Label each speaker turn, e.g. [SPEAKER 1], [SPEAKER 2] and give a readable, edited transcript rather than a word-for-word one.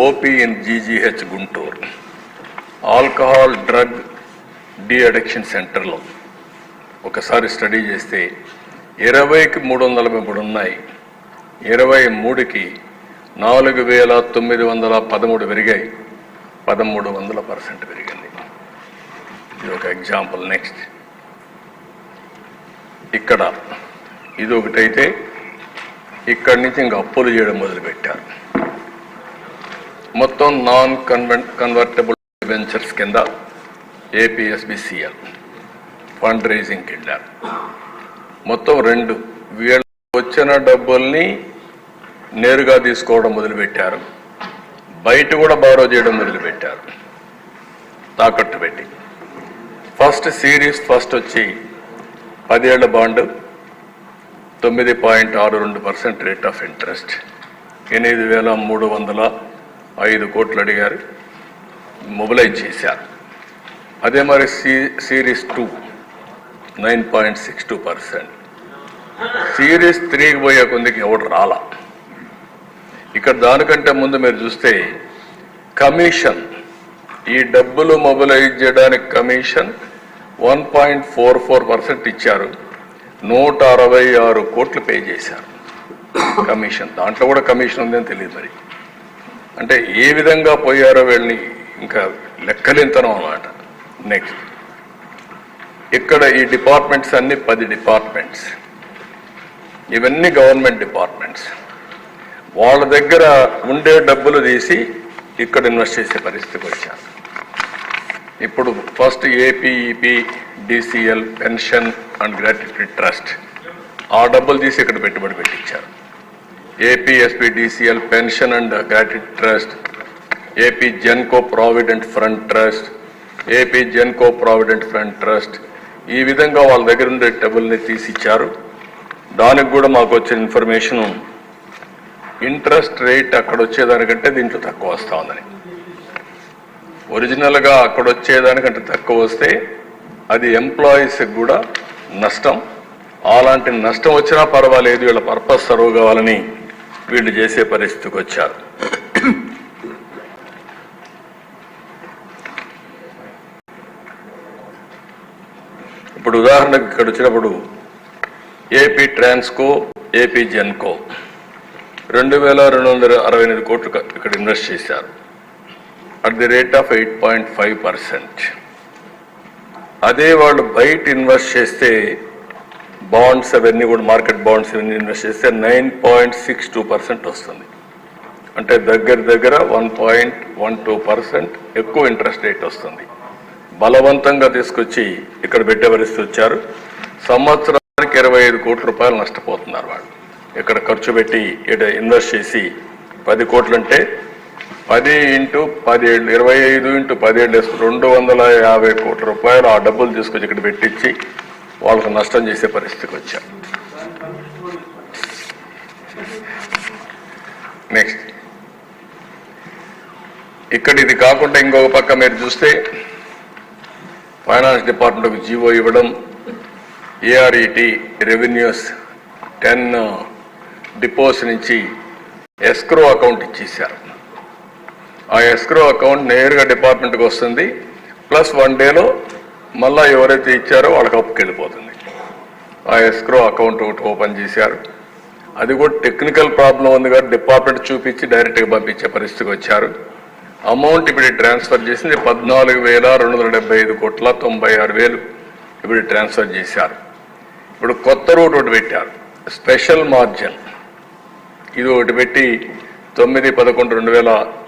[SPEAKER 1] OP in GGH Guntur alcohol drug de addiction సెంటర్లో ఒకసారి study చేస్తే 20కి 343 ఉన్నాయి. 23కి 4,913 పెరిగాయి. 1300% పెరిగింది. ఇది ఒక ఎగ్జాంపుల్. నెక్స్ట్ ఇక్కడ ఇది ఒకటైతే ఇక్కడి నుంచి ఇంకా అప్పులు చేయడం మొదలుపెట్టారు. మొత్తం నాన్ కన్వర్టబుల్ వెంచర్స్ కింద ఏపీఎస్బిసిఎల్ ఫండ్ రైజింగ్కి వెళ్ళారు. మొత్తం 2 వీళ్ళు వచ్చిన డబ్బుల్ని నేరుగా తీసుకోవడం మొదలుపెట్టారు. బయట కూడా బారో చేయడం మొదలుపెట్టారు తాకట్టు పెట్టి. ఫస్ట్ సిరీస్ వచ్చి 10 ఏళ్ల బాండ్ 9.62% రేట్ ఆఫ్ ఇంట్రెస్ట్ 8,305 కోట్లు అడిగారు, మొబిలైజ్ చేశారు. అదే మరి సిరీస్ 2 9.62%. సిరీస్ 3కి పోయే కొందికి ఎవడు రాలా. ఇక్కడ దానికంటే ముందు మీరు చూస్తే కమిషన్, ఈ డబ్బులు మొబిలైజ్ చేయడానికి కమిషన్ 1.44% ఇచ్చారు. 166 కోట్లు పే చేశారు కమిషన్. దాంట్లో కూడా కమిషన్ ఉందని తెలియదు. మరి అంటే ఏ విధంగా పోయారో వీళ్ళని ఇంకా లెక్కలేంతనం అన్నమాట. నెక్స్ట్ ఇక్కడ ఈ డిపార్ట్మెంట్స్ అన్ని 10 డిపార్ట్మెంట్స్, ఇవన్నీ గవర్నమెంట్ డిపార్ట్మెంట్స్. వాళ్ళ దగ్గర ఉండే డబ్బులు తీసి ఇక్కడ ఇన్వెస్ట్ చేసే పరిస్థితికి వచ్చారు. ఇప్పుడు first APEP DCL pension and gratuity trust ఆ డబ్బులు తీసి ఇక్కడ పెట్టుబడి పెట్టించారు. APSP DCL pension and gratuity trust, AP Genco provident fund trust, AP Genco provident fund trust, ఈ విధంగా వాళ్ళ దగ్గర ఉండే డబ్బుల్ని తీసిచ్చారు. దానికి కూడా మాకు వచ్చిన ఇన్ఫర్మేషను ఇంట్రెస్ట్ రేట్ అక్కడ వచ్చేదానికంటే దీంట్లో తక్కువ వస్తూ ఉందని. ఒరిజినల్గా అక్కడ వచ్చేదానికంటే తక్కువ వస్తే అది ఎంప్లాయీస్కి కూడా నష్టం. అలాంటి నష్టం వచ్చినా పర్వాలేదు, వీళ్ళ పర్పస్ సర్వ్ కావాలని వీళ్ళు చేసే పరిస్థితికి వచ్చారు. ఇప్పుడు ఉదాహరణకు ఇక్కడ వచ్చినప్పుడు ఏపీ ట్రాన్స్కో, ఏపీ జెన్కో 2,268 కోట్లు ఇక్కడ ఇన్వెస్ట్ చేశారు అట్ ది రేట్ ఆఫ్ 8.5%. అదే వాళ్ళు బయట ఇన్వెస్ట్ చేస్తే బాండ్స్ అవన్నీ కూడా మార్కెట్ బాండ్స్ అవన్నీ ఇన్వెస్ట్ చేస్తే 9.62% వస్తుంది. అంటే దగ్గర 1.12% ఎక్కువ ఇంట్రెస్ట్ రేట్ వస్తుంది. బలవంతంగా తీసుకొచ్చి ఇక్కడ పెట్టే పరిస్థితి వచ్చారు. సంవత్సరానికి 25 కోట్ల రూపాయలు నష్టపోతున్నారు వాళ్ళు. ఇక్కడ ఖర్చు పెట్టి ఇక్కడ ఇన్వెస్ట్ చేసి 10 కోట్లు అంటే 10 × 10 25 × 10 250 కోట్ల రూపాయలు ఆ డబ్బులు తీసుకొచ్చి ఇక్కడ పెట్టించి వాళ్ళకు నష్టం చేసే పరిస్థితికి వచ్చారు. నెక్స్ట్ ఇక్కడ ఇది కాకుండా ఇంకొక పక్క మీరు చూస్తే ఫైనాన్స్ డిపార్ట్మెంట్కి జీవో ఇవ్వడం, ఏఆర్ఈటి రెవెన్యూస్ 10 డిపోస్ నుంచి ఎస్క్రో అకౌంట్ ఇచ్చేసారు. ఆ ఎస్క్రో అకౌంట్ నేరుగా డిపార్ట్మెంట్కి వస్తుంది. ప్లస్ 1 డేలో మళ్ళీ ఎవరైతే ఇచ్చారో వాళ్ళకి అప్పుకి వెళ్ళిపోతుంది. ఆ ఎస్క్రో అకౌంట్ ఒకటి ఓపెన్ చేశారు. అది కూడా టెక్నికల్ ప్రాబ్లం ఉంది కాబట్టి డిపార్ట్మెంట్ చూపించి డైరెక్ట్గా పంపించే పరిస్థితికి వచ్చారు. అమౌంట్ ఇప్పుడు ట్రాన్స్ఫర్ చేసింది 14,275 కోట్ల 96,000 ఇప్పుడు ట్రాన్స్ఫర్ చేశారు. ఇప్పుడు కొత్త రూట్ ఒకటి పెట్టారు, స్పెషల్ మార్జిన్. ఇది ఒకటి పెట్టి 9/11/2000